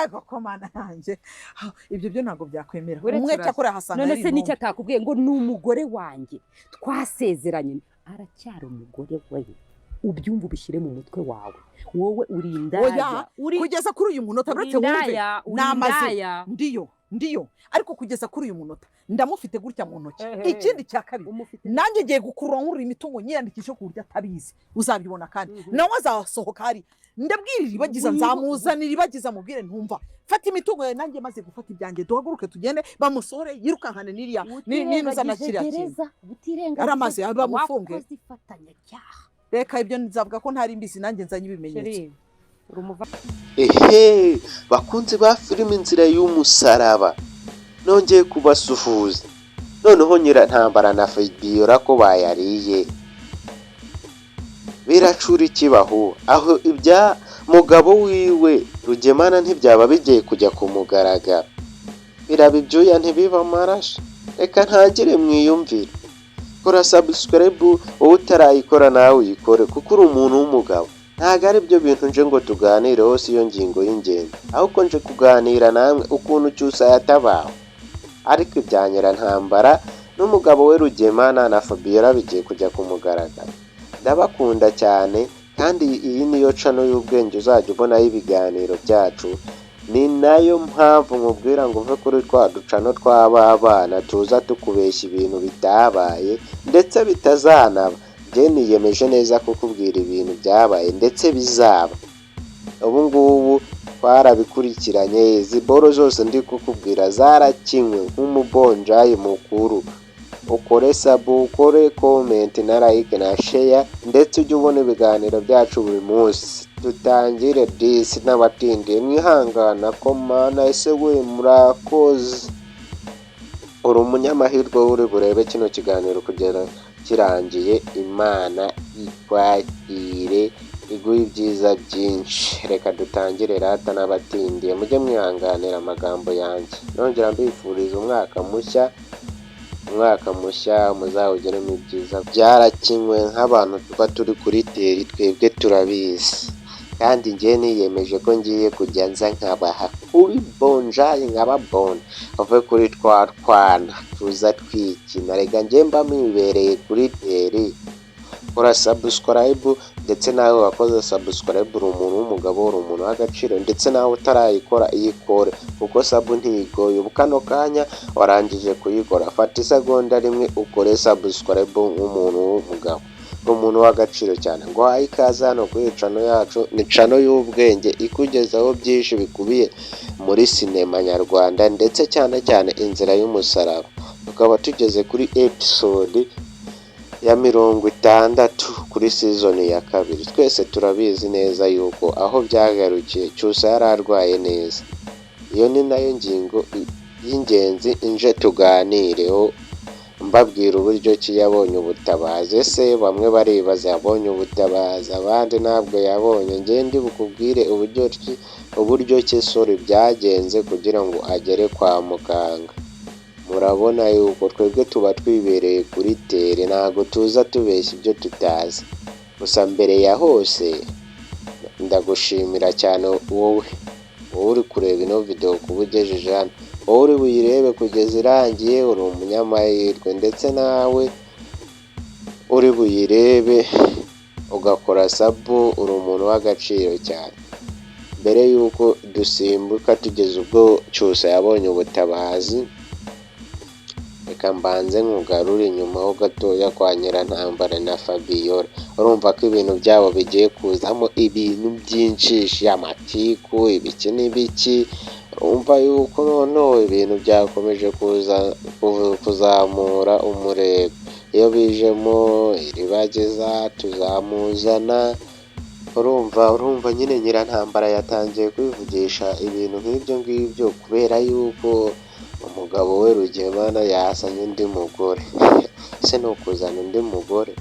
komana yanjye ibyo byo ntabwo byakwemera umwe cyakora hasanga none se nicyo atakubwiye ngo ni umugore wanjye twasezeranye aracyari umugore we ubyumva ubishyire mu mutwe wawe wowe urindaya kugeza kuri uyu munota buretse wumve namaze ndiyo ariko kugeza kuri uyu munota ndamufite gutya mu ntoki ikindi cya kabiri nanjye ngiye gukurura nkuru imitungo nyiyandikishe ku buryo atabizi uzabibona kandi nawe azasohoka hari ndabwirira ibagiza nzamuzanira ibagiza mubwire ntumva fata imitungo yawe nanjye maze gufata ibyanjye duhaguruke tugende bamusore yirukankane n'iriya n'inuza na kiriya kintu aramaze bamufunge reka ibyo nzavuga ko ntari mbizi nanjye nzanye ibimenyetso bakunze ba filime inzira y'umusaraba nongeye kubasuhuza noneho nyirantambara na Fabiola ko bayariye biracura ikibaho aho ibya mugabo wiwe Rugemana ntibyaba bigiye kujya kumugaragara biraba ibyuya ntibiva amaraso reka ntangire mwiyumvire kora subscribe wowe utarayikora nawe uyikore kuko uri umuntu w'umugabo ntabwo ari byo bintu nje ngo tuganireho si yo ngingo y'ingenzi ahubwo nje kuganira namwe ukuntu cyusa yatabawe ariko ibya nyirantambara n'umugabo we Rugemana na Fabiola bigiye kujya kumugaragara ndabakunda cyane kandi iyi niyo cano y'ubwenge uzajya ubonaho ibiganiro byacu ni nayo mpamvu nkubwira ngo uve kuri twa ducano tw'abana tuza tukubeshya ibintu bitabaye ndetse bitazanaba njye niyemeje neza kukubwira ibintu byabaye ndetse bizaba ubu ngubu twarabikurikiranye izi boro zose ndi kukubwira zarakinywe nk'umubonjayi mukuru ukore sabu ukore comment na like na share ndetse ujye ubona ibiganiro byacu buri munsi tutangire disi n'abatindiye mwihangana ko mana ese we murakoze uri umunyamahirwe uri burebe kino kiganiro kugera kirangiye imana ikwakire iguha ibyiza byinshi reka dutangire rata n'abatindiye mujye mwihanganira amagambo yanjye nongera mbifuriza umwaka mushya muzawugeremo ibyiza byarakinywe nk'abantu tuba turi kuri teri twebwe turabizi kandi njye niyemeje ko ngiye kujya nza nkabaha kuri bonjayi nkababona bave kuri twa twana tuza twikina reka njye mba mwibereye kuri teri kora subscribe ndetse nawe wakoze subscribe uri umuntu w'umugabo uri umuntu w'agaciro ndetse nawe utarayikora iyikore kuko sabu ntigoye ubu kano kanya warangije kuyikora fata isegonda rimwe ukore subscribe nk'umuntu w'umugabo umuntu w'agaciro cyane ngo haye ikaze hano kuri cano yacu ni cano y'ubwenge ikugezaho byinshi bikubiye muri sinema nyarwanda ndetse cyane cyane inzira y'umusaraba tukaba tugeze kuri episode ya 60 kuri season ya 2 twese turabizi neza yuko aho byagarukiye cyusa yararwaye neza iyo ni nayo ngingo y'ingenzi inje tuganireho mbabwira uburyo ki yabonye ubutabazi ese bamwe baribaza yabonye ubutabazi abandi ntabwo yabonye ngende bukubwire uburyo ki sori byagenze kugira ngo agere kwa muganga murabona yuko twebwe tuba twibereye kuri tere ntabwo tuza tubeshya ibyo tutazi gusa mbere ya hose ndagushimira cyane wowe uri kureba ino video kuba ugejeje hano wowe uri buyirebe kugeza irangiye uri umunyamahirwe ndetse nawe uri buyirebe ugakora sabu uri umuntu w'agaciro cyane mbere yuko dusimbuka tugeze ubwo cyusa yabonye ubutabazi reka mbanze nkugarure inyuma ho gatoya kwa nyirantambara na Fabiola urumva ko ibintu byabo bigiye kuzamo ibintu byinshi amatiku ibiki n'ibiki urumva yuko noneho ibintu byakomeje kuzamura umurego iyo bijemo iribageza tuzamuzana urumva nyine nyirantambara yatangiye kwivugisha ibintu nk'ibyo ngibyo kubera yuko umugabo we Rugemana yazanye undi mugore ese ni ukuzana undi mugore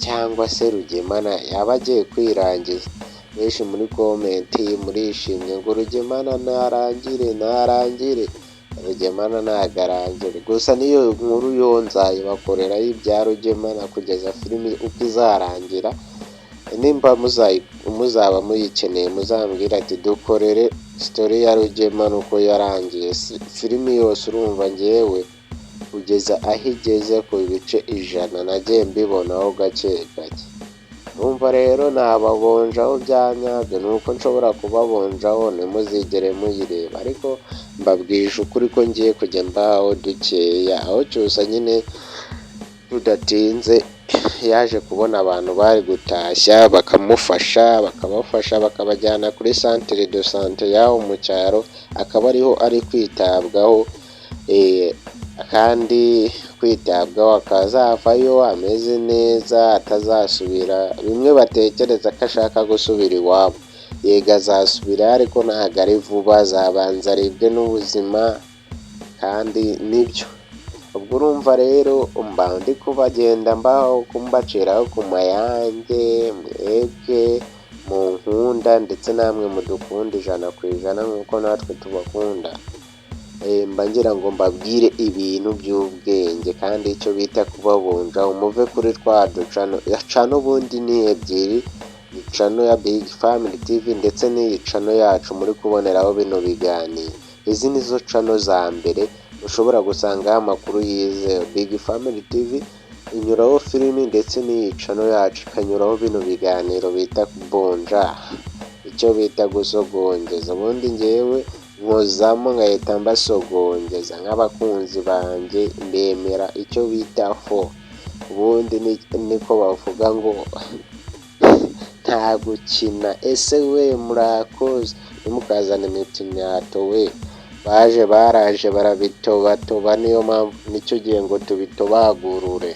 cyangwa se Rugemana yaba agiye kwirangiza benshi muri komenti murishimye ngo Rugemana narangire Rugemana nagarangire gusa niyo nkuru yonzaye bakoreraho ibya Rugemana kugeza filimi uko izarangira nimba muzaba muyikeneye muzambwira ati dukorere story ya Rugema nuko yarangiye. Filimi yose urumva ngewe kugeza aho igeze ku bice 100 nagiye mbibonaho gake gake. Urumva rero nababonjaho bya nyabyo, nuko nshobora kubabonjaho ntimuzigere muyireba, ariko mbabwije ukuri ko ngiye kujya mbaho dukeya. Aho cyusa nyine tudatinze yaje kubona abantu bari gutashya bakabafasha bakabajyana kuri centre de santé yaho mu cyaro, akaba ariho ari kwitabwaho kandi kwitabwaho akazavayo ameze neza atazasubira bimwe batekereza ko ashaka gusubira iwabo. Yega azasubira ariko ntabwo ari vuba, azabanza aribwe n'ubuzima kandi nibyo. Ubwo urumva rero mba ndi kubagenda mbaho kumbaciraho ku mayange, mwebwe mu nkunda ndetse namwe mudukunda 100% nk'uko natwe tubakunda. Mba ngira ngo mbabwire ibintu by'ubwenge kandi icyo bita kubabunja umuve kuri twa ducano ubundi ni ebyiri, icano ya Big Family TV ndetse n'iyi cano yacu muri kuboneraho bino biganiro. Izi nizo cano za mbere ushobora gusangaho amakuru yizewe. Big Family TV inyuraho filimi ndetse n'iyi cano yacu ikanyuraho bino biganiro bita kubonja, icyo bita gusogongeza. Ubundi ngewe nkozamo ngahita mbasogongeza nk'abakunzi banjye, mbemera icyo bita fo. Ubundi niko bavuga ngo nta gukina. Ese we murakoze nimukazana imitinyato we, baraje barabitobatoba, niyo mpamvu nicyo gihe ngo tubitobongurure.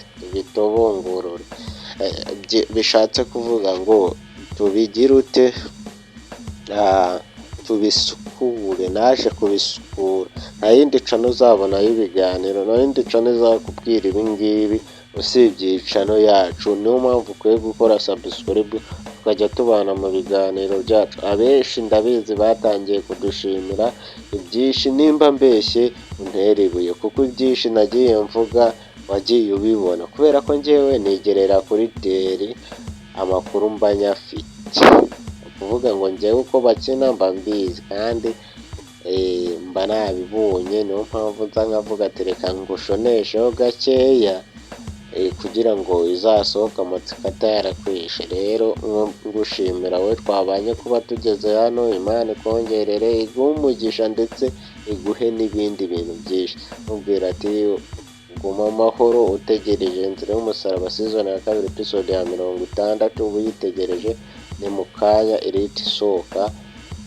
Bishatse kuvuga ngo tubigire ute, tubisukure. Naje kubisukura, nta yindi cano uzabona y'ibiganiro, nta yindi cano izakubwira ibi ngibi usibye iyi cano yacu. Niyo mpamvu ukwiye gukora subscribe tukajya tubana mu biganiro byacu. Abenshi ndabizi batangiye kudushimira ibyinshi, nimba mbeshye untera ibuye kuko ibyinshi nagiye mvuga wagiye ubibona, kubera ko ngewe nigerera kuri teri amakuru mba nyafite. Kuvuga ngo ngewe uko bakina mba mbizi kandi mba nabibonye. Niyo mpamvu nza nkavuga ati reka ngushonesheho gakeya kugira ngo izasohoke amatsiko atayarakwishe. Rero ngushimira wowe twabanye kuba tugeze hano. Imana ikongerere, iguhe umugisha ndetse iguhe n'ibindi bintu byinshi. Mubwira ati guma amahoro utegereje Inzira y'Umusaraba season ya 2 episode ya 60 ubu yitegereje ni mu kanya iriti isohoka.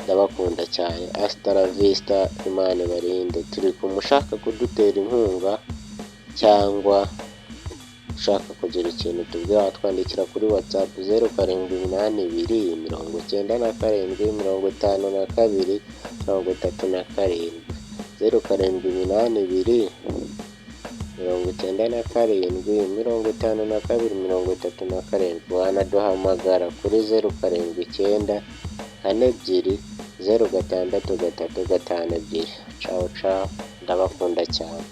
Ndabakunda cyane. Hasta la vista. Imana ibarinde. Turi kumushaka kudutera inkunga cyangwa ushaka kugira ikintu tubwira watwandikira kuri WhatsApp 0782 97 52 37 0782 97 52 wanaduhamagara kuri 079 42 063 52. Ciao ndabakunda cyane.